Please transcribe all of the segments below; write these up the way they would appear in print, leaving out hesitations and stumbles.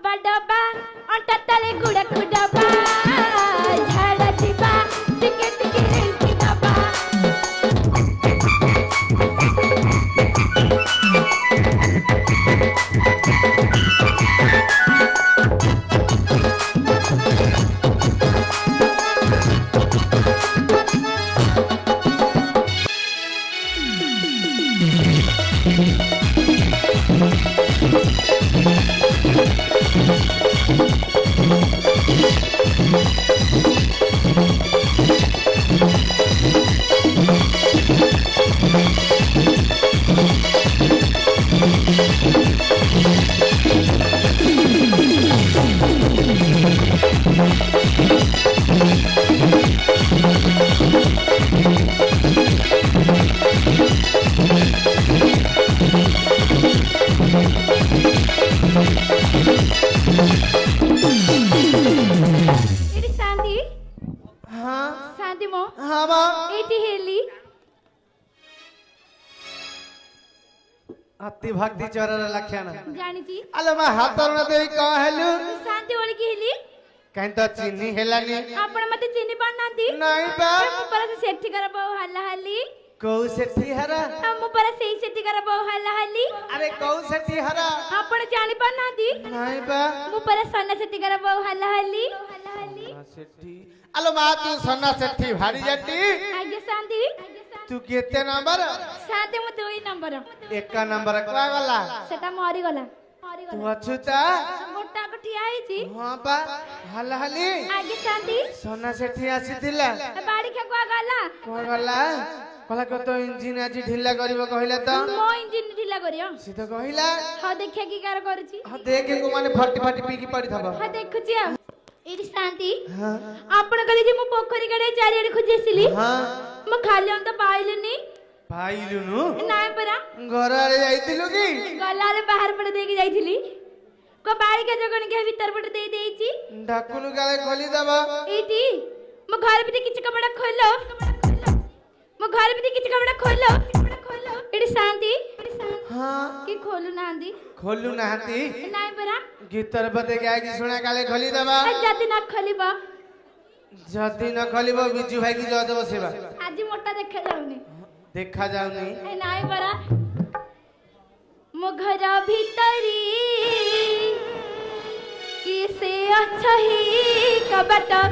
डबा डबा अंटा तले गुड़क डबा झाड़ा चिबा टिके टिके रेंकी डबा अति भक्ति चोरर लक्षण जानी थी अले मैं हाथ न देई का हेलु शांति ओली की हेली कहीं तो चीनी हेलानी आपण मते चीनी पानांती नहीं बा पर से सेठी करबो हल्ला हल्ली कौ सेठी हरा हम पर से सेठी करबो हल्ला हल्ली अरे कौ सेठी हरा आपण जानी पानांती नहीं बा मु पर सन्ना सेठी करबो हल्ला हल्ली सेठी अलो मा तू सन्ना सेठी भारी जट्टी आगे शांति तू केते नंबर शांति मु 2 नंबर एक का नंबर का गला सेटा मरी गला तू अछुता मोटा कटिया है जी हां बा हल हली आगे शांति सन्ना सेठी आसीथिला बाड़ी के को गला कहला को तो इंजिन आज ढिला करबो कहिला तो मो इंजिन ढिला करियो सी तो कहिला हां देखिया की कार करछि हां देखे को माने फटी फटी पी की पड़ी थबो हां देखुछि एडी शांति हां आपण कली जे मु पोखरी कड़े चारियाडे खोजेसिली हां मु खाली हम तो पाइलनी पाइलुनु नाय परा घर आरे जाइतिलु की गला रे बाहर पड़े देके जाइथिली को बाड़ी के जगन के भीतर पड़े दे देइची ढाकुनु गाले खोली दबो एटी मु घर भीतर किछ कपड़ा खोलो मु घर भीतर किछ कपड़ा खोलो एडी शांति हां की खोलु नांदी खोलु नाहती नाय परा गीतर बते गाय की सुना गाले खोली दबा जदी ना खोलिबा जदी न खोलिबो बिजू भाई की जद बसेबा आज मोटा देखा जाउनी देखा जाउनी ए नाय परा मु घर भीतरी किसे अच्छा ही कबटा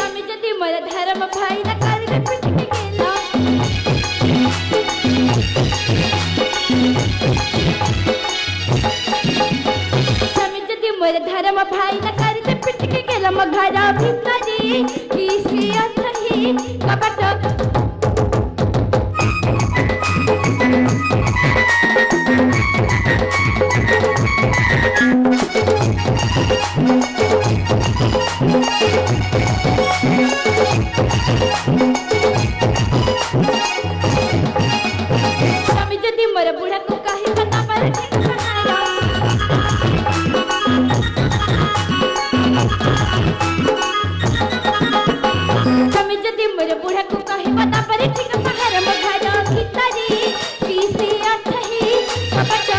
আমি যদি মোর ধর্ম ভাই না করবে পিটকে গেলা আমি যদি মোর ধর্ম ভাই না করবে পিটকে গেলাম ঘর ভিতরে কিসে আছে কপট আমি যদি মোর বুড়া কো কাহি বতা পার আমি যদি মোর বুড়া কো কাহি বতা পার ঠিক পাহাড় মঘার ভিতরে কিসে আছে কপট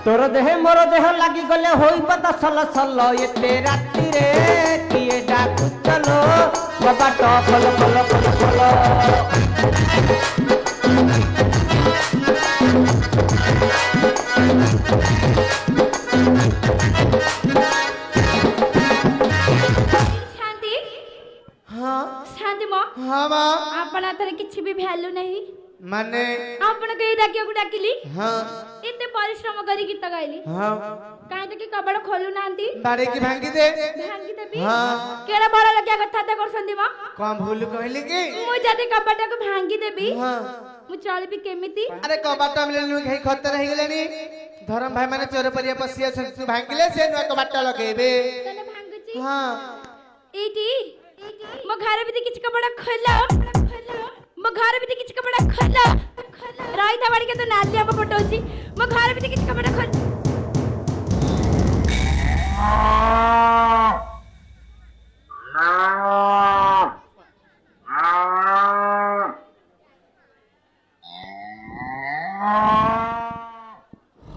तोर देह मोर देह लागी गले होई पता सल सल एते राती रे किए डाकु चलो कबाट फल फल फल फल शांति हां शांति मो हां बा आपण आतरे किछि भी वैल्यू नहीं माने आपण के डाकियो को डाकिली हां एते परिश्रम करी गीत गाइली हां काहे तो कि कबड़ खोलु नांती बाड़ी की भांगी दे भांगी देबी हां केड़ा बड़ा लगिया कथा ते करसंदी मा कम भूल कहली की मु जदी कबड़ को भांगी देबी हां मु चलबी केमिति अरे कबाट मिले नु खाई खतर रही गेलनी ଧରମ ଭାଇ ମାନେ ଚୋର ପରିଆ ପଶି ଆସନ୍ତି ତୁ ଭାଙ୍ଗିଲେ ସେ ନୂଆ କବାଟ ଲଗେଇବେ ତାହେଲେ ଭାଙ୍ଗୁଛି ହଁ ଏଇଠି ମୋ ଘର ଭିତରେ କିଛି କପଡ଼ା ଖୋଲ ମୋ ଘର ଭିତରେ କିଛି କପଡ଼ା ଖୋଲ ରହିଥା ବାଡ଼ିକେ ତ ନାଲି ଆମ୍ବ ପଟଉଛି ମୋ ଘର ଭିତରେ କିଛି କପଡ଼ା ଖୋଲ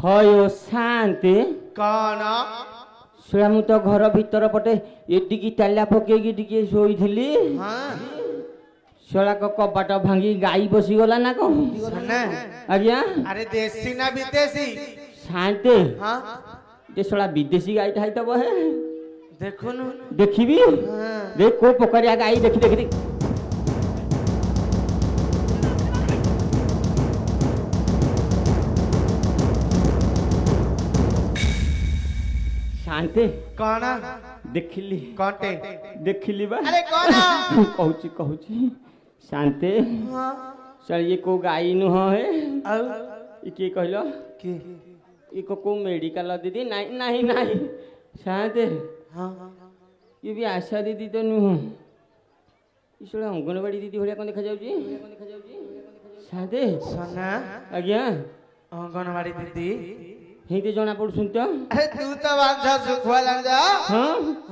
ହୟ ଶାନ୍ତି କଣ ଶୁଆ ମୁଁ ତ ଘର ଭିତର ପଟେ ଏଟିକି ତାଲା ପକେଇକି ଟିକେ ଶୋଇଥିଲି ହଁ ଶଳାକ କବାଟ ଭାଙ୍ଗି ଗାଈ ବସିଗଲା ନା କଣ ସୁନା ଆଜ୍ଞା ଆରେ ଦେଶୀ ନା ବିଦେଶୀ ଶାନ୍ତି ହଁ ଯେ ଶଳା ବିଦେଶୀ ଗାଈଟା ହେଇଥିବ ହେ ଦେଖୁନୁ ଦେଖିବି ହଁ ଦେ କୋଉ ପକାରିଆ ଗାଈ ଦେଖି ଦେଖି ଦେଖି ଶାନ୍ତି କଣ ଦେଖିଲି କଣଟେ ଦେଖିଲି ବା ଆରେ କଣ କହୁଛି ଶାନ୍ତି ହଁ ଶଳା ଇଏ କୋଉ ଗାଈ ନୁହଁ ହେ ଆଉ ଇଏ କିଏ କହିଲ କି ଇଏ କୋଉ ମେଡିକାଲ ଦିଦି ନାହିଁ ନାହିଁ ନାହିଁ ଶାନ୍ତି ହଁ ଇଏ ବି ଆଶା ଦିଦି ତ ନୁହଁ ଶଳା ଅଙ୍ଗନବାଡି ଦିଦି ଭଳିଆ କଣ ଦେଖାଯାଉଛି ଶାନ୍ତି ସୁନା ଆଜ୍ଞା ଅଙ୍ଗନବାଡି ଦିଦି ହେଇତେ ଜଣା ପଡୁଛନ୍ତି ତ ଆରେ ତୁ ତ ବାଞ୍ଝ ଶୁଖୁଆ ଲାଞ୍ଜ ହଁ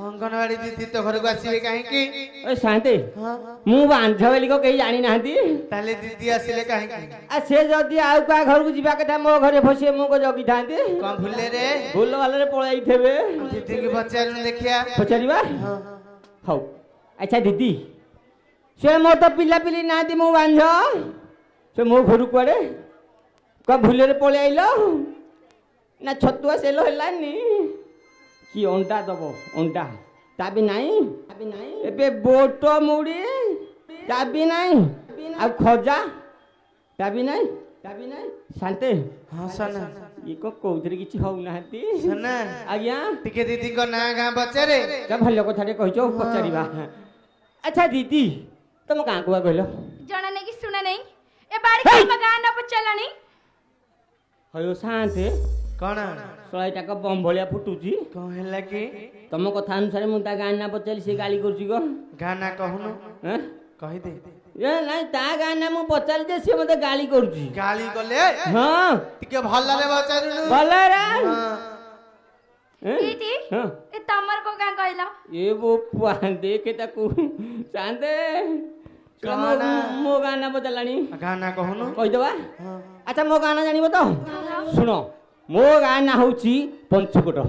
ଅଙ୍ଗନବାଡି ଦିଦି ତୋ ଘରକୁ ଆସିବେ କାହିଁକି ଏ ଶାନ୍ତି ହଁ ମୁଁ ବାଞ୍ଝ ବୋଲି କଣ କେହି ଜାଣିନାହାନ୍ତି ତାହେଲେ ଦିଦି ଆସିଲେ କାହିଁକି ଆ ସେ ଯଦି ଆଉ କାହା ଘରକୁ ଯିବା କଥା ମୋ ଘରେ ଫସିବେ ମୁଁ କଣ ଜଗିଥାନ୍ତି କଣ ଭୁଲେ ରେ ଭୁଲ ଭାଲରେ ପଳାଇଥିବେ ଦିଦିକି ପଚାରୁନୁ ଦେଖିଆ ପଚାରିବା ହଁ ହଉ ଆଚ୍ଛା ଦିଦି ସେ ମୋର ତ ପିଲାପିଲି ନାହାନ୍ତି ମୁଁ ବାଞ୍ଝ ସେ ମୋ ଘରୁ କୁଆଡେ କଣ ଭୁଲରେ ପଳେଇ ଆଇଲ ନା ଛତୁଆ ସେଲ ହେଲାନି କି ଅଣ୍ଡା ଦବ ଅଣ୍ଡା ତା ବି ନାହିଁ ଏବେ ବୋଟ ମୁଢି ତା ବି ନାହିଁ ଆଉ ଖଜା ତା ବି ନାହିଁ ଶାନ୍ତେ ହଁ ସୁନା ଇଏ କଣ କୋଉଥିରେ କିଛି ହଉନାହାନ୍ତି ସୁନା ଆଜ୍ଞା ଟିକେ ଦିଦିଙ୍କ ନାଁ ଗାଁ ପଚାରେ ତା ଭଲ କଥାଟେ କହିଛ ପଚାରିବା ଆଚ୍ଛା ଦିଦି ତମ ଗାଁ କୁଆ କହିଲ ଜଣା ନାହିଁ କି ଶୁଣା ନାହିଁ ଏ ବାଡ଼ିକେ ଆମ ଗାଁ ନ ପଚାରିଲାଣି ହଉ ଶାନ୍ତେ କଣ ଶଳାଇଟାକ ବମ୍ ଭଳିଆ ଫୁଟୁଛି କଣ ହେଲା କି ତମ କଥା ଅନୁସାରେ ମୁଁ ତା ଗାଁ ନା ପଚାରିଲି ସେ ଗାଳି କରୁଛି କଣ ଗାଁ ନା କହୁନୁ ଏଁ? କହିଦେ ଏ ନାଇଁ ତା ଗାଁ ନା ମୁଁ ପଚାରିଲି ଯେ ସିଏ ମତେ ଗାଳି କରୁଛି ଗାଳି କଲେ ହଁ ଟିକେ ଭଲରେ ପଚାରୁନୁ ଭଲରେ ହଁ ଏଁ? ଏଇଠି ହଁ ଏ ତମର କୋଉ ଗାଁ କହିଲ ଏ ବୋପା ଦେଖେ ତାକୁ ଚାନ୍ଦେ କଣ? ମୋ ଗାଁ ନା ପଚାରିଲାଣି ଗାଁ ନା କହୁନୁ କହିଦବା ହଁ ଆଚ୍ଛା ମୋ ଗାଁ ନା ଜାଣିବ ତ ଶୁଣ ମୋ ଗାଁ ନା ହଉଛି ପଞ୍ଚୁକୋଟ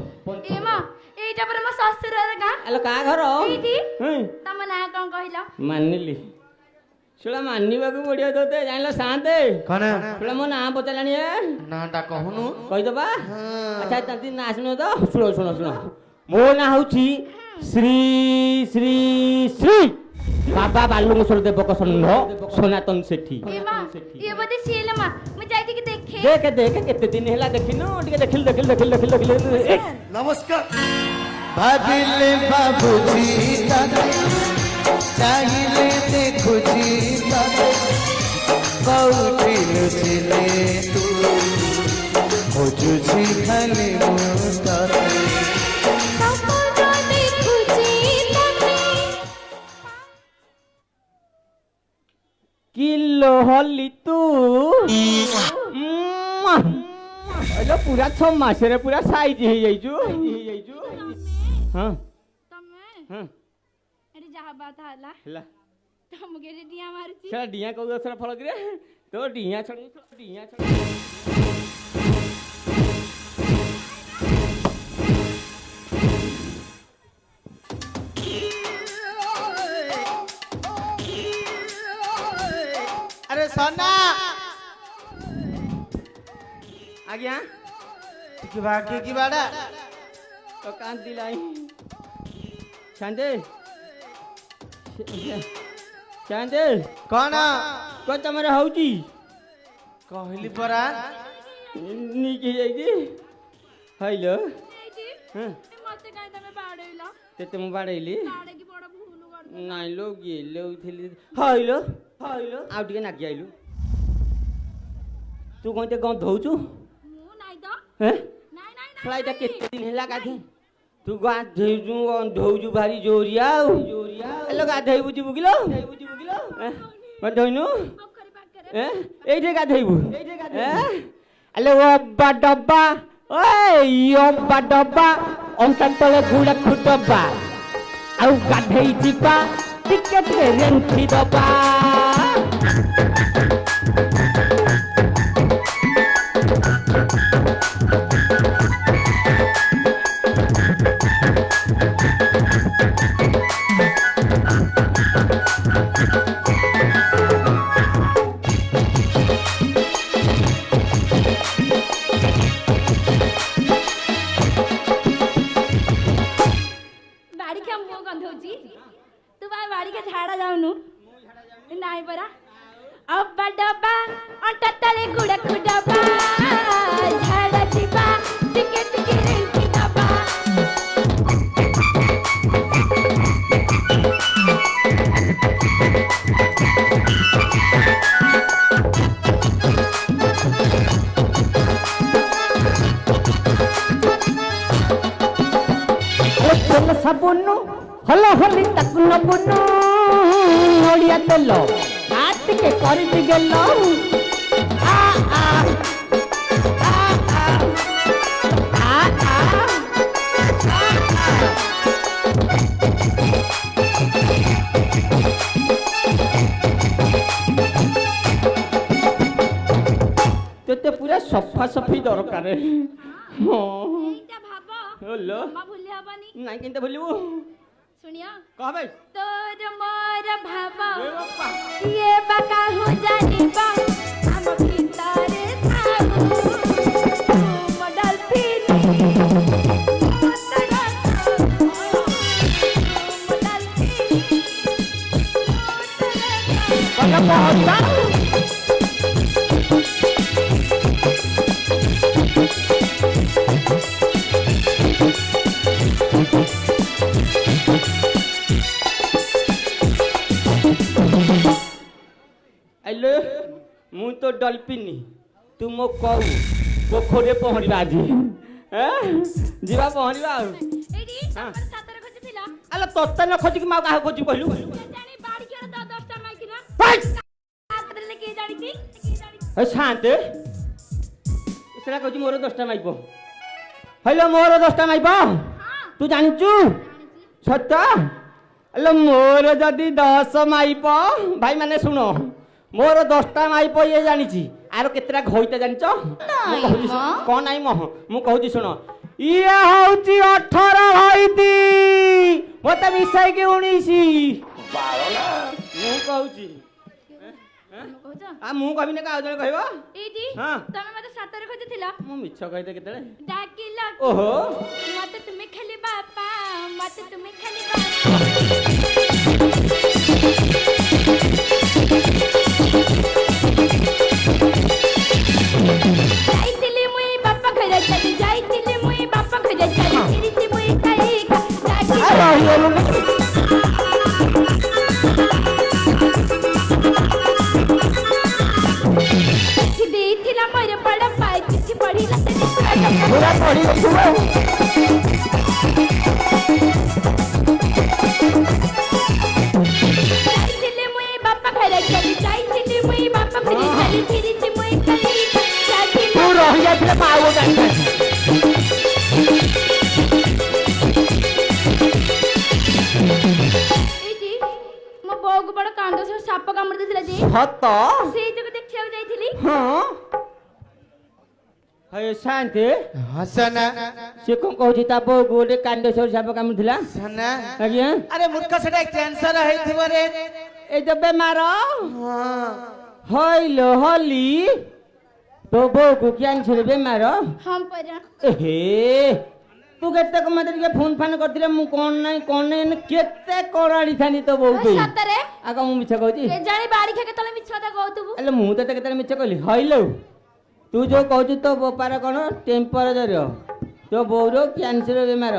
ଏ ମା ଏଇଟା ପରା ମୋ ଶ୍ୱଶୁରର ଗାଁ ଆଲୋ କାହା ଘର ଏଇଠି ହୁଁ ତମ ନାଁ କଣ କହିଲ ମାନିଲି ଶୁଣ ମାନିବାକୁ ପଡିବ ତୋତେ ଜାଣିଲ ଶାନ୍ତେ କଣ ଶୁଣ ମୋ ନାଁ ପଚାରିଲାଣି ଏ ନାଁ ଟା କହୁନୁ କହିଦବା ହଁ ଆଚ୍ଛା ତାନ୍ତି ନାଁ ଶୁଣ ତ ଶୁଣ ମୋ ନାଁ ହଉଛି ଶ୍ରୀ ଶ୍ରୀ ଶ୍ରୀ ବାବା ବାଲୁଙ୍ଗେଶ୍ୱର ଦେବକ ଷଣ୍ଢ ସନାତନ ସେଠୀ ଏ ମା ଇଏ ବୋଧେ ସିଏ ଲୋ ମା ମୁଁ ଯାଇକି ଦେଖେ ଦେଖେ କେତେ ଦିନ ହେଲା ଦେଖିନୁ ଟିକେ ଦେଖିଲୁ ନମସ୍କାର ଭାବିଲେ ବାବୁଜି ତତେ ଚାହିଁଲେ ଦେଖୁଛି ତତେ କୋଉଠି ଲୁଚିଲେ ତୁ ଖୋଜୁଛି ଖାଲି ମୁଁ ତତେ କିଲୋ ହଲି ତୁ ପୁରା 6 ମାସରେ ପୁରା ସାଇଜ ହେଇଯାଇଛୁ ହଁ ତମେ ହଁ ଏଠି ଯାହା ବାତ ହେଲା ହେଲା ତମକୁ ଏଠି ଡିଆ ମାରୁଛି ସେଟା ଡିଆଁ କୋଉ ଗଛର ଫଳ କିରେ ତୋ ଡିଆଁ ଛଡେଇ अरे सोना ଆଜ୍ଞା ଟିକେ ବାକି କି ବାଡା ତ କାନ୍ଦି লাই ଚାନ୍ଦେ ଚାନ୍ଦେ କଣ କଣ ତମର ହଉଛି କହିଲି ପରା ନିକି ଯାଇଛି ହାଇଲୋ ଏଇଠି ହଁ ମତେ କାଇଁ ତମେ ବାଡେଇଲ ତେତେ ମୁଁ ବାଡେଇଲି ବାଡେଇକି ବଡ ଭୁଲ କରିଦେଲ ନାଇଁ ଲୋ ଗେଲଉଥିଲି ହାଇଲୋ ଆଉ ଟିକେ ନାଗି ଆଇଲୁ ତୁ କଣ ଟିକେ ଗନ୍ଧ ହଉଛୁ ମୁଁ ନାଇଁ ତ হ্যাঁ ନାଇଁ ନାଇଁ ଶଳା ଏଇଟା କେତେ ଦିନ ହେଲା ଗାଧେ ତୁ ଗାଧେଇଛୁ ଗନ୍ଧଉଛୁ ଭାରି ଜୋରିଆ ଆଉ ହେଲୋ ଗାଧେଇବୁ ଯିବୁ କିଲୋ ଗାଧୋଇନୁ ପୋଖରୀ ପାଖରେ ଏଇଠି ଗାଧେଇବୁ ହେଲୋ ଅବା ଡବା ଓଇ ଅବା ଡବା ଅଣ୍ଟା ତଳେ ଗୁଡ଼ାକୁ ଡବା ଆଉ ଗାଧେଇ ଯିବା ଟିକେ ଟିକେ ରେଣ୍ଠି ଦବା ବାଡ଼ିକା ମୁହଁ ଗନ୍ଧଉଛି ତୁ ବା ବାଡ଼ିକା ଝାଡ଼ା ଯାଉନୁ ନାଇଁ ପରା ଅବା ଡବା ଅଣ୍ଟା ତଳେ ଗୁଡ଼ାକୁ ଡବା ଝାଡ଼ା ଯିବା ଟିକେ ଟିକେ ରେଣ୍ଟି ଦବା ତେଲ ସାବୁନ ହଲ ହଲି ତାକୁ ନବୁନୁ ନଡ଼ିଆ ତେଲ ଆ ଟିକେ କରିବି ଗେଲ ଆ ଆ ଆ ଆ ଆ ତୋତେ ପୁରା ସଫା ସଫି ଦରକାର ହଁ ଏଇଟା ଭାବ ହଲୋ ଜମା ଭୁଲି ହବନି ନାଇଁ କେମିତି ଭୁଲିବୁ ଶୁଣିଆ କହ ଭାଇ ତୋର ମୋର ଭାବ ଏ ବାପା କିଏ ବା କାହୁ ଜାଣିବ ଆମ ଭିତରେ ଥାଉ ମୋ ଡଲଫିନ ମୋ ଆଇଲେ ମୁଁ ତ ଡଲଫିନି ତୁ ମୋ କଉ ପୋଖରୀରେ ପହଁରିବା ଆଜି ଯିବା ପହଁରିବା ଆଉ ଏଇଠି ତମର ସାତରେ ଖୋଜିଥିଲା ଆଲୋ ତୋତେ ନ ଖୋଜିକି ମୁଁ ଆଉ କାହାକୁ ଖୋଜି କହିଲୁ ଜାଣି ବାଡ଼ି ଖେଳ ତ 10ଟା ମାଇକିନା ଭାଇ ସାତରେ କିଏ ଜାଣିଛି ଏ ଶାନ୍ତେ ସେଟା କହୁଛି ମୋର 10ଟା ମାଇପ ହଇଲୋ ମୋର 10ଟା ମାଇପ ତୁ ଜାଣିଛୁ ସତ ଆଲୋ ମୋର ଯଦି 10 ମାଇପ ଭାଇ ମାନେ ଶୁଣ ମୋର 10ଟା ମାଇପ ଇଏ ଜାଣିଛି ଆର କେତେଟା ଘଇତା ଜାଣିଛ ମୁଁ କହୁଛି କଣ ନାଇଁ ମହ ମୁଁ କହୁଛି ଶୁଣ ଇଏ ହଉଛି 18 ଘଇତି ମତେ ମିଶାଇକି 19 ମୁଁ କହୁଛି ମୁଁ କହିବିନି କାହା ଜଣେ କହିବ ଏଇଠି ହଁ। ତମେ ମତେ ସାତରେ ଖୋଜିଥିଲ ମୁଁ ମିଛ କହିଦେ କେତେବେଳେ ଡାକିଲ ଓହୋ ମତେ ତୁମେ ଖାଲି ବାପା ମତେ ତୁମେ ଖାଲି ଯାଇଥିଲି ମୁଇଁ ବାପା ଖୋଜା ଚାଲି ଯାଇଥିଲି ମୁଇଁ ବାପା ଖୋଜା ଚାଲି ଫିରିଛି ମୁଇଁ ଖାଇ କିଛି ଦେଇଥିଲା ମୋର ବଡ଼ ପାଇ କିଛି ପଢିଲା ପୁରା ପଢି ଯାଇଥିଲି ମୁଇଁ ବାପା ଖୋଜା ଚାଲି ଯାଇଥିଲି ମୁଇଁ ବାପା ଖୋଜା ଚାଲି ଫିରିଛି ମୁଇଁ ଖାଇ ତୁ ରହିଯାଇଥିଲେ ମା ଆଉ ଜାଣିଥାନ୍ତି ଏଇଠି ମୋ ବୋଉକୁ ବଡ଼ କାଣ୍ଡ ସହ ସାପ କାମୁଡ଼ି ଦେଇଥିଲା ଯେ ସତ ସେଇ ଯୋଗୁ ଦେଖିବାକୁ ଯାଇଥିଲି ହଁ ହେ ଶାନ୍ତି ହସନା ସେ କଣ କହୁଛି ତା ବୋଉକୁ ଗୋଟେ କାଣ୍ଡେଶ୍ୱର ସାପ କାମୁଥିଲା ସନା ଆଜ୍ଞା ଆରେ ମୂର୍ଖ ସେଟା କ୍ୟାନ୍ସର ହେଇଥିବ ରେ ଏଇ ତ ବେମାର ହଁ ହଇଲୋ ହଲି ତୋ ବୋଉକୁ କ୍ୟାନ୍ସର ବେମାର ହଁ ପରା ଏହେ ତୁ କେତେ ମତେ ଟିକେ ଫୋନ୍ ଫାନ୍ କରିଥିଲେ ମୁଁ କଣ ନାଇଁ କେତେ କରାଡ଼ିଥାନ୍ତି ତୋ ବୋଉ ପାଇଁ ସତରେ ଆଉ କଣ ମୁଁ ମିଛ କହୁଛି କେଜାଣି ବାଡ଼ି ଖା କେତେବେଳେ ମିଛ କଥା କହୁଥିବୁ ହେଲେ ମୁଁ ତତେ କେତେବେଳେ ମିଛ କହିଲି ହଇଲୋ ତୁ ଯୋଉ କହୁଛୁ ତୋ ବୋପାର କଣ ଟେମ୍ପରେଚର ତୋ ବୋଉର କ୍ୟାନ୍ସର ବେମାର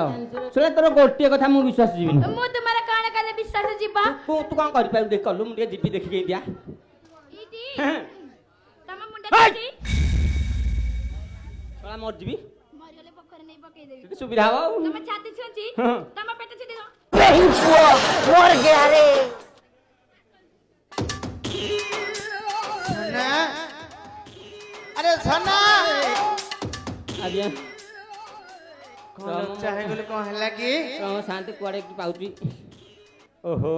ଶୁଣ ତୋର ଗୋଟିଏ କଥା ମୁଁ ବିଶ୍ୱାସ ଯିବିନି ମୁଁ ତୁମର କାଣ କାଲେ ବିଶ୍ୱାସ ଯିବା ତୁ କଣ କରିପାରିବୁ ଦେଖ କଲୁ ମୁଁ ଟିକେ ଯିବି ଦେଖିକି ଦିଆ ଏଇଠି ହେଁ। ତମ ମୁଣ୍ଡ ହେଇ! ଅଛି ମରିଯିବି ପକେଇଦେବି ସେଠି ସୁବିଧା ହବ ଆଉ ତମ ଛାତି ଛୁଞ୍ଚି ହଁ। ତମ ପେଟ ଛୁଟି ଦବ नहीं पुआ मर गया रे ସନା ଆରେ ସନା ଆଜ୍ଞା କଣ ଚାहे ଗଲେ କଣ ହେଲା କି ତମ ଶାନ୍ତି କୁଆଡେ କି ପାଉଛି ଓହୋ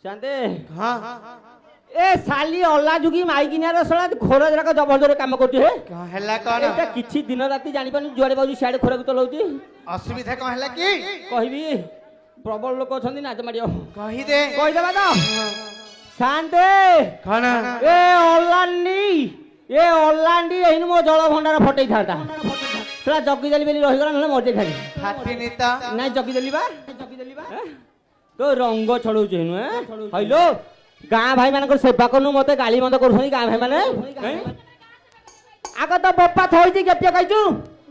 ଶାନ୍ତି ହଁ ଏ ଶାଲି ଅଲା ଯୁଗି ମାଇକିନିଆର ଶଳା ଘୋର ଯାକ ଜବରଦସ୍ତ କାମ କରୁଛି ହେ କଣ ହେଲା କଣ ଏଇଟା କିଛି ଦିନ ରାତି ଜାଣିପାରୁନି ଯୁଆଡେ ପାଉଛି ସିଆଡେ ଖୋରାକୁ ଚଲାଉଛି ଅସୁବିଧା କଣ ହେଲା କି କହିବି ପ୍ରବଳ ଲୋକ ଅଛନ୍ତି ନାଚ ମାଡ଼ିବ କହିଦେ କହିଦେବା ତ ଶାନ୍ତି କଣ ଏ ଅଲାଣ୍ଡି ଏଇନୁ ମୋ ଜଳ ଭଣ୍ଡାର ଫଟେଇଥାନ୍ତା ସେଟା ଜଗିଦେଲି ବୋଲି ରହିଗଲା ନହେଲେ ମଜେ ଖାଲି ଫାଟିନି ତ ନାଇଁ ଜଗିଦେଲି ବା ତୋ ରଙ୍ଗ ଛଡଉଛି ଏଇନୁ ହଇଲୋ ଗାଁ ଭାଇ ମାନଙ୍କର ସେବା କରୁନୁ ମତେ ଗାଳି ମନ୍ଦ କରୁଛନ୍ତି ଗାଁ ଭାଇ ମାନେ ଆଗ ତ ବୋପା ଥଇଛି ଗେପିଆ କହିଛୁ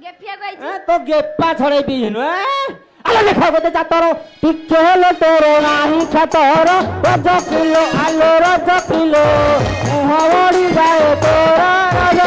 ଗେଫିଆ କହିଛି তো গেপা ছড়াই পিনু আলো লেখা গোতে চাতর টিকে হলো তোর নাহি খাতর রজ কিলো আলো রজ কিলো মুহবড়ি যায় তোর রজ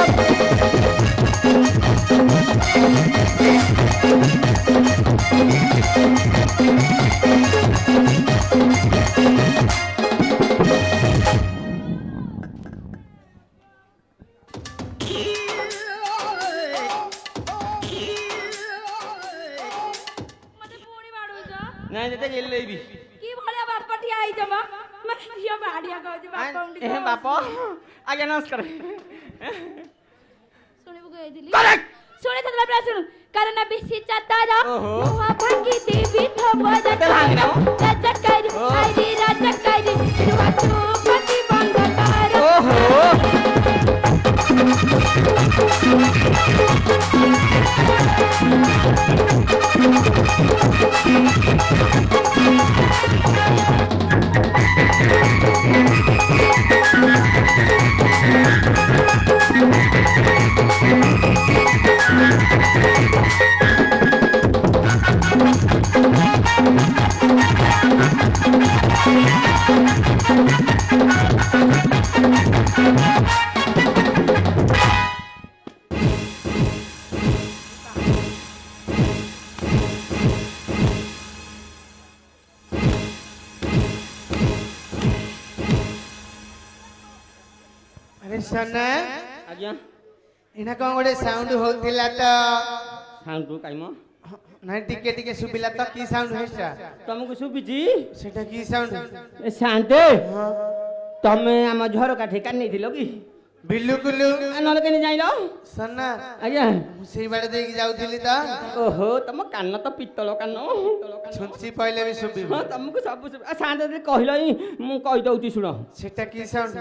ମତେ ପୁଣି ବାଡୁଛ নাই যেতে গেলেইবি কি ভଳିଆ ବାପ ଠିଆ ହେଇଛ ମ ମାନେ ଝିଅ ବାଡିଆ କହୁଛି ବାପ ଉଣ୍ଡି এ বাপ আগে নমস্কার ଶୁଣିବୁ କହିଥିଲି ଶୁଣିଥିଲି ବାପା ଶୁଣୁ କାରଣ ବେଶୀ ଚାତାର ଓହୋ। ମୁହା ଭାଙ୍ଗି ଦେବି ଥବ ଭାଙ୍ଗି ଦବ? ରାଜକାରୀ ଆଇରି ରାଜକାରୀ ତୁଆ ତୁ ପତି ବନ୍ଦ କର ওহো ଆରେ ସନା ଆଜ୍ଞା ଏଇନା କଣ ଗୋଟେ ସାଉଣ୍ଡ ହଉଥିଲା ତ ସାଉଣ୍ଡ କାଇମ ନାଇଁ ଟିକେ ଟିକେ ଶୁଭିଲା ତ କି ସାଉଣ୍ଡ ହେଇଟା ତମକୁ ଶୁଭିଛି ସେଟା କି ସାଉଣ୍ଡ ଏ ଶାନ୍ତେ ତମେ ଆମ ଝରକା ଠିକା ନେଇଥିଲ କି ବିଲୁକୁଲୁ ନହେଲେ କେମିତି ଜାଣିଲ ସନା ଆଜ୍ଞା ମୁଁ ସେଇ ବାଟେ ଦେଇକି ଯାଉଥିଲି ତ ଓହୋ ତମ କାନ ତ ପିତ୍ତଳ କାନ ଛୁଞ୍ଚି ପଇଲେ ବି ଶୁଭିବ ହଁ ତମକୁ ସବୁ ଶାନ୍ତେ ଯଦି କହିଲ ହିଁ ମୁଁ କହିଦଉଛି ଶୁଣ ସେଟା କି ସାଉଣ୍ଡ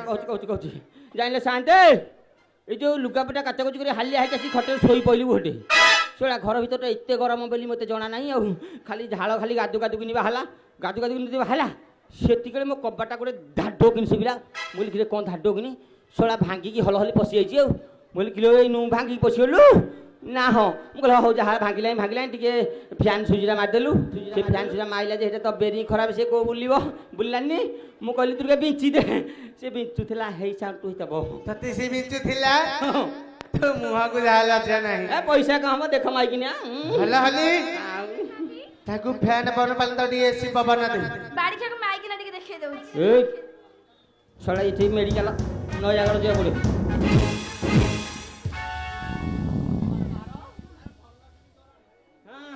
କହୁଛି ଜାଣିଲେ ଶାନ୍ତେ ଏଇ ଯୋଉ ଲୁଗାପଟା କାଚାକୁଚି କରି ହାଲିଆ ହେଇକି ଆସି ଖଟରେ ଶୋଇ ପଇଲୁ ଗୋଟେ ଶୁଣା ଘର ଭିତରଟା ଏତେ ଗରମ ବୋଲି ମୋତେ ଜଣା ନାହିଁ ଆଉ ଖାଲି ଝାଳ ଖାଲି ଗାଦୁ କିନି ବାହାରିଲା ଗାଦୁ କିନି ବାହାରିଲା ସେତିକିବେଳେ ମୋ କବାଟା ଗୋଟେ ଧାଡ କିନି ଶୁଭିଲା ମୁଁ କହିଲି କ'ଣ ଧାଡ କିନି ଶୋଳା ଭାଙ୍ଗିକି ହଲ ହଲି ପଶିଯାଇଛି ଆଉ ମୁଁ କହିଲି କିଲୋ ଏଇ ଭାଙ୍ଗିକି ପଶିଗଲୁ ନା ହଁ ମୁଁ କହିଲି ହଉ ଯାହା ଭାଙ୍ଗିଲାଣି ଟିକେ ଫ୍ୟାନ୍ ସୁଇଚ୍ଟା ମାରିଦେଲୁ ସେ ଫ୍ୟାନ୍ ସୁଇଚ୍ଟା ମାରିଲା ଯେ ସେଟା ତ ବେରିଂ ଖରାପ ସେ କୋଉ ବୁଲିଲାନି ମୁଁ କହିଲି ତୁ ଟିକେ ବିଞ୍ଚି ଦେ ସେ ବିଞ୍ଚୁଥିଲା ହେଇ ସାଉଣ୍ଡ ହେଇଥିବ ତତେ ସେ ବିଞ୍ଚୁଥିଲା ତୋ ମୁହଁକୁ ଯାହା ଲଜ୍ଜା ନାହିଁ ଏ ପଇସା କଣ ହବ ଦେଖ ମାଇକିନିଆ ହଲ ହଲି ତାକୁ ଫ୍ୟାନ ପବନ ପାଲ ତ ଟିକେ ଏସି ପବନ ଦେ ବାଡି ଖେକୁ ମାଇକିନା ଟିକେ ଦେଖେଇ ଦଉଛି ଏ ଶଳା ଏଠି ମେଡିକାଲ ନୟାଗଡ଼ ଯିବାକୁ ପଡ଼ିବ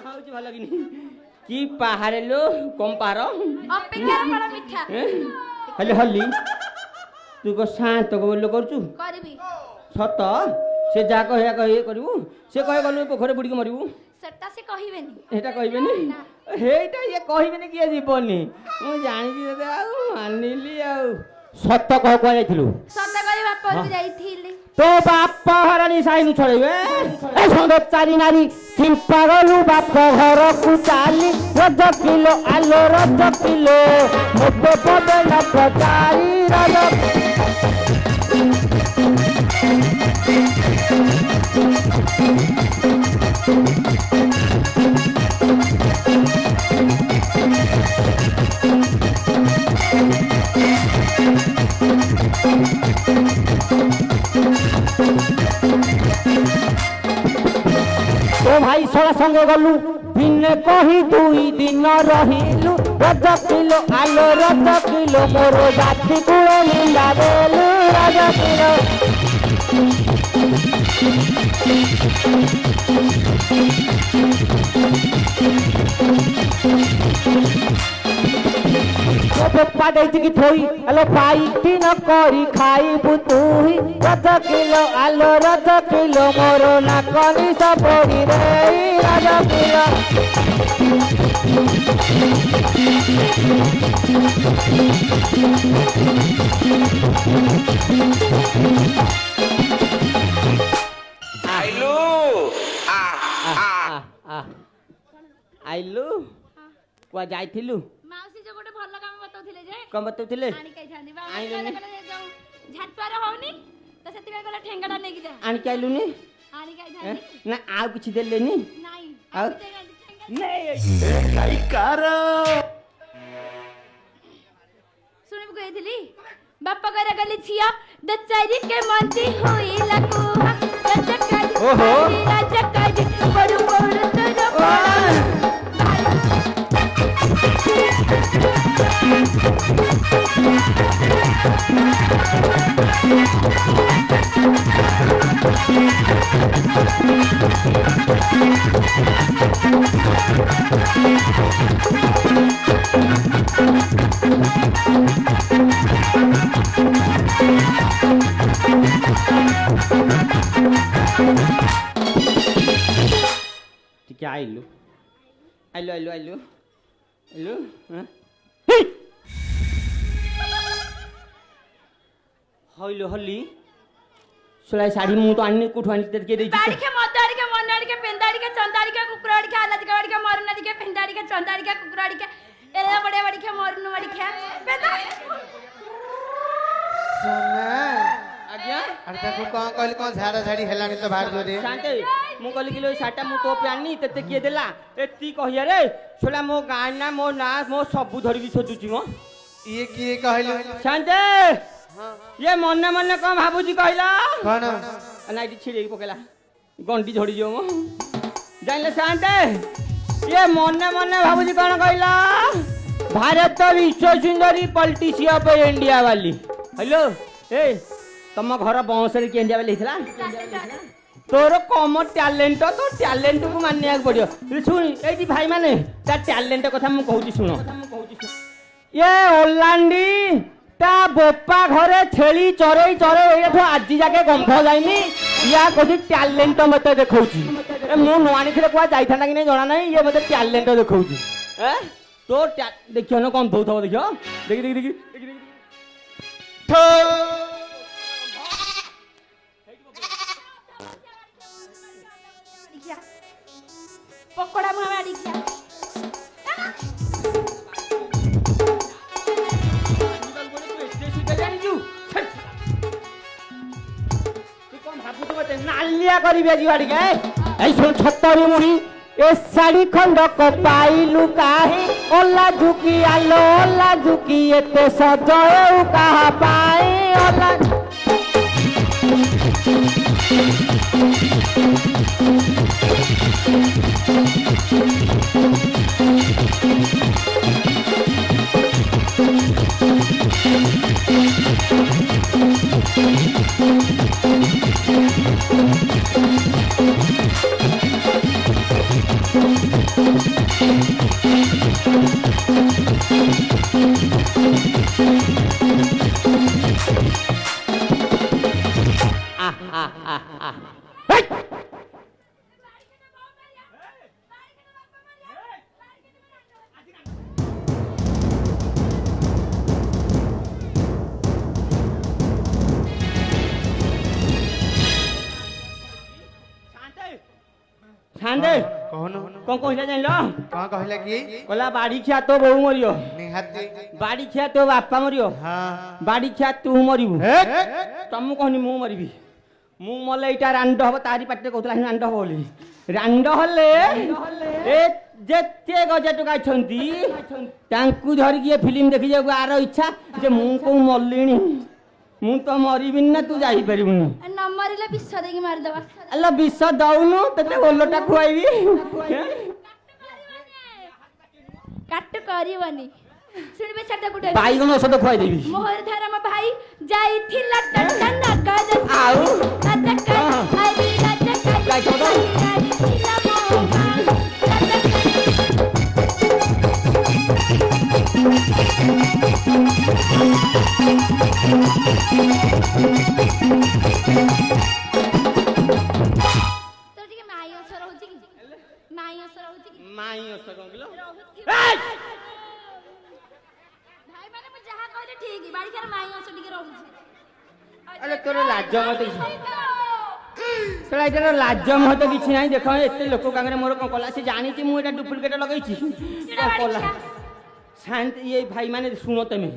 ହଉଛି ଭଲ କିନି କି ପାହାରେ ଲୋ କମ ପାହାର ଅପେକ୍ଷାର ଫଳ ମିଠା ହେଲେ ହଲି ତୁ କଣ ଶାନ୍ତ ବୋଲ କରୁଛୁ କରିବି ସତ ସେ ଯାହା କହିବା ଇଏ କରିବୁ ସେ କହେ ଗଲୁ ପୋଖରୀ ବୁଡ଼ିକି ମରିବୁ ସେଟା ସେ କହିବେନି ଏଇଟା କହିବେନି ହେଇଟା ଇଏ କହିବେନି କିଏ ଯିବନି ମୁଁ ଜାଣିଛି ତତେ ଆଉ ମାନିଲି ଆଉ ସତ କହ କୁହା ଯାଇଥିଲୁ ସତ କରି ବାପ ଘରକୁ ଯାଇଥିଲି ତୋ ବାପ ଘର ନିଶାଇନୁ ଛଡେଇବେ ଏ ସନ୍ଦ ଚାରି ନାରୀ ଚିମ୍ପା ଗଲୁ ବାପ ଘରକୁ ଚାଲି ରଜ କିଲୋ ଆଲୋ ରଜ କିଲୋ ମୋତେ ପଦେ ନ ପଚାରି ରଜ তো ভাই শোন संगे गलु दिने कही दुई दिन रहिलु रज किलो आलो रज किलो मोर जाति कुल मुंडा देलु रज किलो पप्पा देछि कि थोई आलो फाइट न करी खाइबु तुही रज किलो आलो रज किलो मोर ना कनी सब पड़ी रे रज किलो आइलू आइलु कुआ जाइथिलु माउसी जो गोटे भल काम बताउथिले जे कम बतौथिले आनी कहि थांदी बा आइलुनी झाटपार होउनी त सेति बे गला ठेंगाडा नेकी जा आनी के आइलुनी आनी कहि थांदी ना आउ किछि देलेनी नाही आउ नहीं सुनिब गइथिली बापा करे गली छिया दचारी के मंती होई लकू रजकाजी ओहो। रजकाजी बड़ू बड़ू तो ठीक है आइलु आइलु आइलु आइलु आइलु हां हइलो हल्ली सुलाई साड़ी मु तो आनी कुठु आनी तेर के देछि बाड़ी के मताड़ी के मनड़ी के पेंदाड़ी के चंदाड़ी के कुकराड़ी के आलद गाड़ी के मरनड़ी के पेंदाड़ी के चंदाड़ी के कुकराड़ी के एला बड़े बड़ी के मरनु बड़ी के पेदा आज्ञा अरे ताको कौन कहली कौन झाड़ा झाड़ी हेलानी तो बाहर जोरे शांते मु कहली कि लो साटा मु तो प्यानी तते किए देला एती कहिया रे छोला मो गाय ना मो ना मो सबु धरि कि सोचुची मो ये किए कहली शांते ये मन्ने मन्ने कौन भाबुजी कहला कौन नाइटी छिड़े पकेला गंडी झड़ी जो मो जानले शांते ये मन्ने मन्ने भाबुजी कौन कहला भारत विश्व सुंदरी पॉलिटिशियन ऑफ इंडिया वाली हेलो ए तम घर बंशरे के इंडिया वाली हिथला तोर कम टैलेंट तो टैलेंट को मानिया पड़ियो सुन एटी भाई माने ता टैलेंट कथा मु कहूची सुनो ये ओलांडी ता बोपा घरे छेली चरई चरई एठो आजी जाके गंध जाइनी या कोठी टैलेंट मते देखौची ए मु नवानी खरे कुआ जाइथाना कि नै जणा नै ये मते टैलेंट देखौची ए तो देखियो न कौन धौथव देखियो देखि देखि देखि देखि दिखिया पकोड़ा मुआ दिखिया नालिया करी बेजी बाड़ी के ऐ सुन छत्तरी मुड़ी ए साड़ी खंड को पाइलु काहे ओला झुकी आलो ओला झुकी एते सजयउ कहा पाए ओला छांदे कौन कौन कहला जानलो कौन कहला कि कहला बाड़ी खिया तो बहु मरियो निहाती बाड़ी खिया तो बापा मरियो हां बाड़ी खिया तू मरिबु हे तमु कहनी मु मरिबी मु मले इटा रांड हबो तारी पाटे कहतला रांड हबो बोली रांड हले ए जेते गजे टका छंती तांकु धरि के फिल्म देखि जाऊ आरो इच्छा जे मु को मल्लिनी ମୁଁ ତ ମରିବିନି ନା ତୁ ଯାଇପାରିବୁନି। ନ ମରିଲେ ବିଷ ଦେଇକି ମାରିଦବା। ଆଲୋ ବିଷ ଦଉନୁ ତତେ ଓଲଟା ଖୁଆଇବି। କାଟ କରିବନି ଶୁଣିବେ ସେଟା ଗୋଟେ ବାଇଗଣ ଔଷଧ ଖୁଆଇଦେବି। ମୋହର ଧର ମୋ ଭାଇ ଯାଇଥିଲା ଟଟନା କାଜ ଆଉ ରାଜା ହରି ରାଜା ଯାଇ କର। ଥିଲା ମୋ ତ ଟିକେ ମାଇ ଅସର ହଉଛି କି ମାଇ ଅସର ହଉଛି କି ମାଇ ଔଷଧ କଣ କିଲୋ? ଭାଇ ମାନେ ମୁଁ ଯାହା କହିଲେ ଠିକ ବାଡ଼ିକାର ମାଇ ଅଂଶ ଟିକେ ରହୁଛି। ଆରେ ତୋର ଲାଜ ମତେ ଶଳା ଏଟାର ଲାଜ ମହତ କିଛି ନାହିଁ। ଦେଖ ଏତେ ଲୋକ କାଙ୍ଗରେ ମୋର କଣ କଲା ସେ ଜାଣିଛି ମୁଁ ଏଟା ଡୁପ୍ଲିକେଟ ଲଗେଇଛି କଣ କଲା ଶାନ୍ତି। ଇଏ ଭାଇ ମାନେ ଶୁଣ ତମେ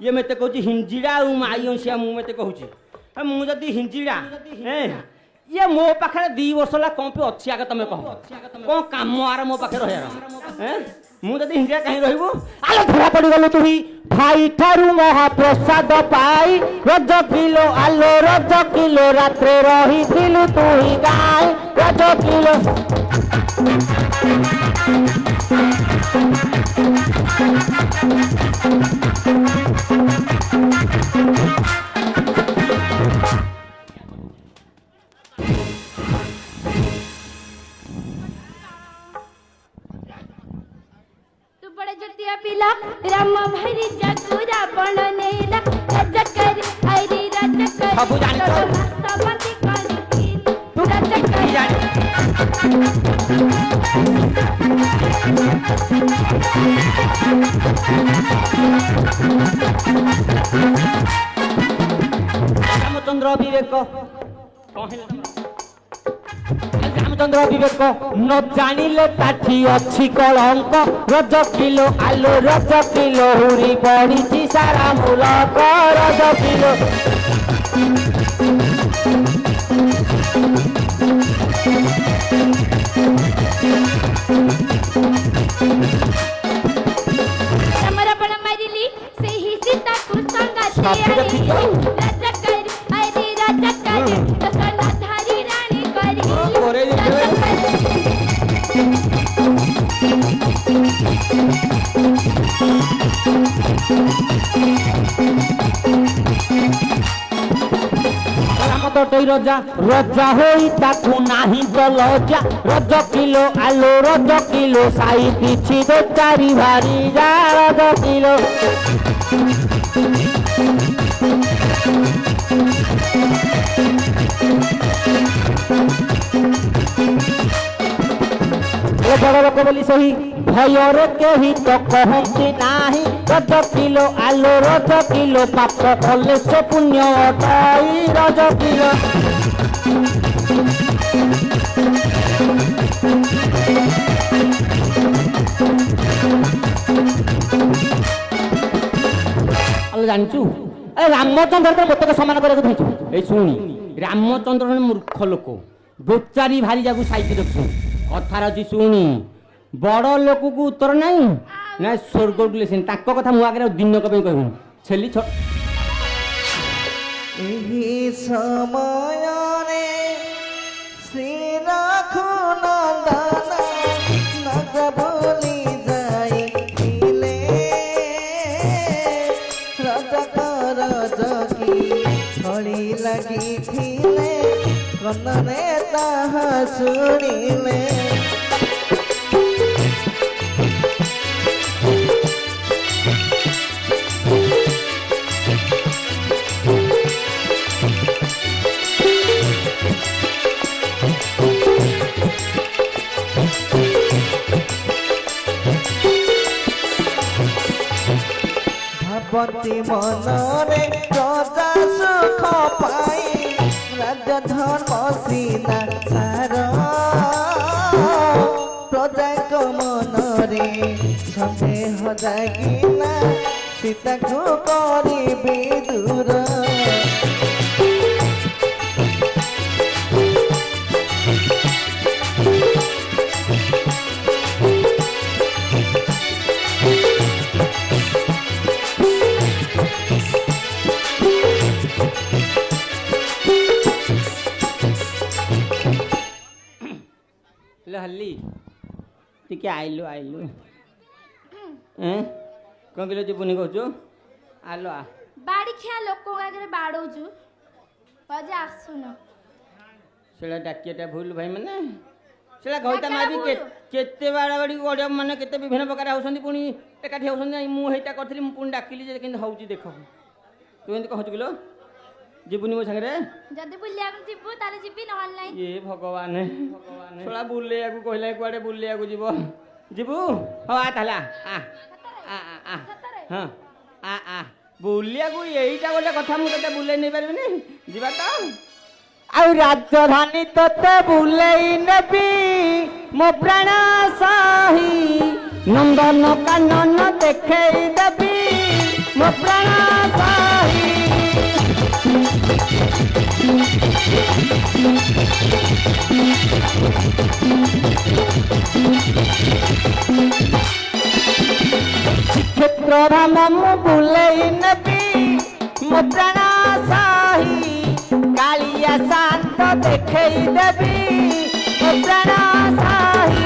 ଇଏ ମତେ କହୁଛି ହିଞ୍ଜିଡ଼ା ଆଉ ମାଇ ଅଂଶିଆ ମୁଁ ମତେ କହୁଛି ମୁଁ ଯଦି ହିଞ୍ଜିଡ଼ା ଇଏ ମୋ ପାଖରେ 2 ବର୍ଷ ହେଲା କଣ ପାଇଁ ଅଛି ଆଗ ତମେ କହ କଣ କାମ ଆର ମୋ ପାଖରେ ରହିବାର ମୁଁ ଯଦି ହିଞ୍ଜିଡ଼ା କାହିଁ ରହିବୁ? ଆଲୋ ଧରା ପଡ଼ିଗଲୁ ତୁ ଭାଇ ଠାରୁ ମହାପ୍ରସାଦ ପାଇ ରଜ କିଲୋ ଆଲୋ ରଜ କିଲୋ ରାତ୍ରେ ରହିଥିଲୁ ତୁ ହିଁ ଗାଇ ରଜ କିଲୋ। तू बड़े जुतिया पिला राम भरी जगू रावण नेला राजा कर हरी राजा कर सब जानतो। समति करती राजा कर ରାମଚନ୍ଦ୍ର ବିବେକ ରାମଚନ୍ଦ୍ର ବିବେକ ନ ଜାଣିଲେ କାଠି ଅଛି କଳଙ୍କ ରଜ କିଲୋ ଆଲୋ ରଜ କିଲୋ ହୁରି ପଡ଼ିଛି ସାରା ମୂଳକ ରଜ କିଲୋ। राम रावण मारिली सेही सीता को संगाती साथी रखी तो। राजा कर हरी राजा कर दशरथ धारी रानी करी करे राजा कर ରାମ ତଟଇ ରଜା ରଜା ହୋଇ ତାକୁ ନାହିଁ ବଲଜା ରଜ କିଲୋ ଆଲୋ ରଜ କିଲୋ ସାଇ ପିଛି ଦେ ଚାରି ଭାରି ଯା ରଜ କିଲୋ। ବଡ଼ ଲୋକ ବୋଲି ସେହି ଭୟରେ କେହି ତ କହନ୍ତି ନାହିଁ ରଜ କିଲୋ ଆଲୋ ରଜ କିଲୋ ପାପ କଲେ ସେ ପୁଣ୍ୟ ଅଟାଇ ରଜ କିଲୋ। ଆଲୋ ଜାଣିଛୁ ଆରେ ରାମଚନ୍ଦ୍ର ତ ଗୋଟେକ ସମାନ କରିବାକୁ ଚାହୁଁଛୁ ଏଇ ଶୁଣି ରାମଚନ୍ଦ୍ର ଜଣେ ମୂର୍ଖ ଲୋକ ବୋଚାରି ଭାରି ଯାକୁ ସାଇତି ରଖୁ କଥାର ଅଛି ଶୁଣି ବଡ଼ ଲୋକକୁ ଉତ୍ତର ନାହିଁ ନା ସ୍ୱର୍ଗକୁ ଲେସେନି ତାଙ୍କ କଥା ମୁଁ ଆଗରେ ଦିନକ ପାଇଁ କହିବୁନି ଛେଲି ଛୋଟ ଏହି ସମୟରେ ଶ୍ରୀ ରଘୁନନ୍ଦନ ନଗ ଭୁଲି ଯାଇଥିଲେ ରଜକର ଜଗି ଛଳି ଲାଗିଥିଲେ କନରେ ତାହା ଶୁଣିଲେ ଭାବନ୍ତି ମନରେ ପ୍ରଜା ସୁଖ ପାଇ ରାଜଧର୍ମ ସିନା ସାର ପ୍ରଜାଙ୍କ ମନରେ ସନ୍ଦେହ ଜାଗିନା ସୀତାକୁ କରିବି ଦୂର हल्ली टिके आइलु आइलु कौन किलो जीवनी कहु आलो आ बाड़ी खिया लोक आगे बाड़ौचु कजे आसुन सेड़ा डाकियाटा भूल भाई माने सेड़ा घइता डाकिया मारी भूल। केते बाड़ाबाड़ी गड़िया माने केते विभिन्न प्रकार होउछन्ती पुणी एकाठी होउछन्ती मु हेटा करथली मु पुणी डाकिली जे किंतु होउची देख तू एंती कहछु किलो जीवनी मो संगे जदी बुलिया जिबु ताले जिबि नहल नाही ये भगवान थोड़ा बुलिया को कहला कुआडे बुलिया को जीवो जीवु हो आ ताला आ आ आ हां आ बुलिया को एईटा गोटे कथा मु तते बुले नै परबिनी जीवा त ଆଉ ରାଜଧାନୀ ତତେ ବୁଲେଇ ନେବି ମୋ ପ୍ରାଣ ସାହି ନନ୍ଦନ କାନନ ଦେଖେଇ ଦେବି ମୋ ପ୍ରାଣ ସାହି ଶ୍ରୀକ୍ଷେତ୍ର ଧାମ ମୁଁ ବୁଲେଇ ନେବି ମୋ ପ୍ରାଣ ସାହି कालिया शांत देखई देवी ओ प्राण साही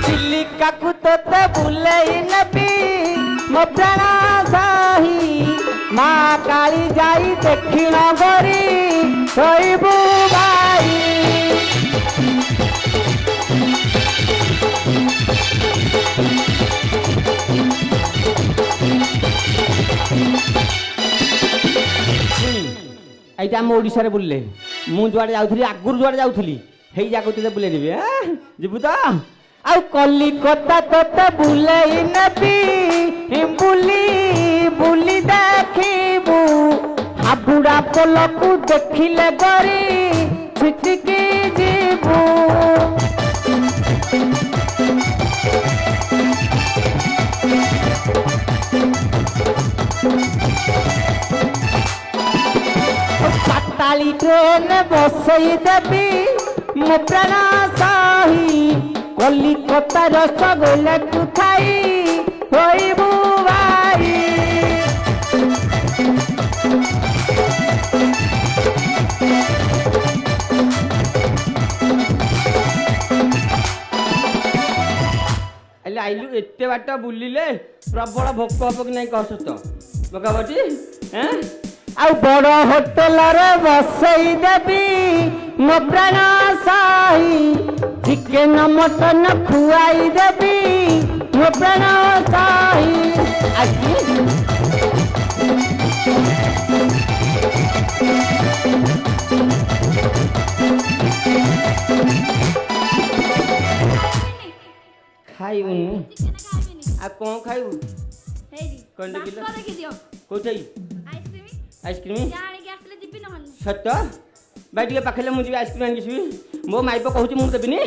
चिलिका को तोते बुलेई नेबी मो प्राण साही माँ काली जाई दक्षिण गरी शोइबु भाई এইটা আমি ওড়িশারে বুললে মু যুয়াড়ে যাউথলি আগুর যুয়াড়ে যাউথলি হেই জাগো তুই বুলে নিবি হ্যাঁ ଯିବୁ ତ ଆଉ କଲିକତା ତତେ ବୁଲେଇ ନେବି ବୁଲି ବୁଲି ଦେଖିବୁ ହାବୁଡ଼ା ପୋଲକୁ ଦେଖିଲେ ଗରି ଛିଟିକି ଯିବୁ पाताली ट्रेन बसई देवी मो प्राण साही कलिकता रसगोला तू खाई होइबु भाई ଆଇଲେ ଆଇଲୁ ଏତେ ବାଟ ବୁଲିଲେ ପ୍ରବଳ ଭୋକ ହବ କି ନାହିଁ କହ ସତ ଭୋକାବଟି ହେଁ ଆଉ ବଡ ହୋଟେଲରେ ବସେଇ ଦେବି ମୋ ପ୍ରାଣ ସାହି ଚିକେନ ମଟନ ଖୁଆଇ ଦେବି ମୋ ପ୍ରାଣ ସାହି ଆଜି ଖାଇବୁନି ଆଉ କ'ଣ ଖାଇବୁ ହେଇdi କଣ୍ଡେ କିଲୋ? ଦାନ୍ତ ଦେଖି ଦିଅ କୋଉଠି ଆଇସ୍କ୍ରିମ ଆଇସ୍କ୍ରିମ ଜାଣିକି ଆସିଲେ ଯିବି ନହଲେ ସତ ଭାଇ ଟିକେ ପାଖରେ ମୁଁ ଯିବି ଆଇସ୍କ୍ରିମ ଆଣିକି ଆସିବି ମୋ ମାଇପ କହୁଛି ମୁଁ ଦେବିନି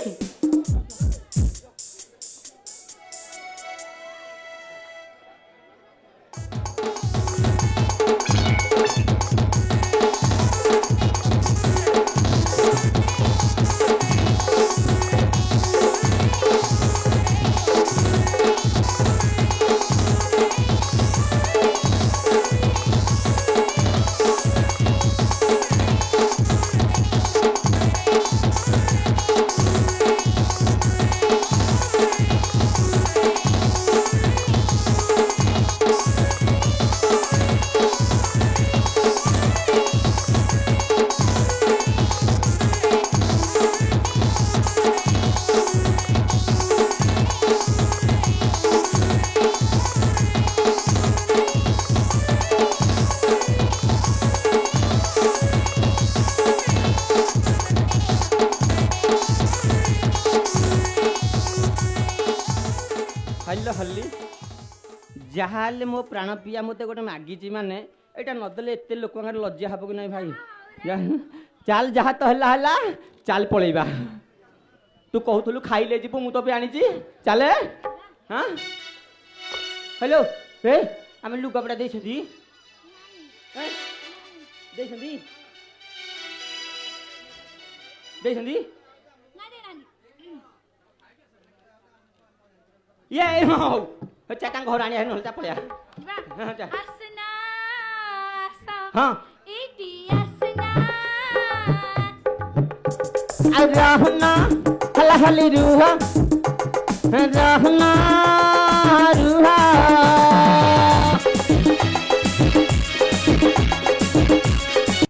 हल्लो हल्ली जहाँ मो प्राण पिया मत गोटे मागिची माने यहाँ नदेले एत लोक लज्जा हब कि ना भाई चल जहाँ तो है चल पलैबा तू कहूलु खाइले जीवु मु तो आनी चले हाँ हेलो हे आम लुगापड़ा दे ये ଚା ତାଙ୍କ ଘର ଆଣିଆ ନହେଲେ ତା ପଳେଆ ଯିବା ହଁ, ଯା। ଆସନା ଆସ ହଁ ଏଇଠି ଆସନା ଆଉ ରହୁନ ହଲା ହଲି ରୁହ ରହୁନ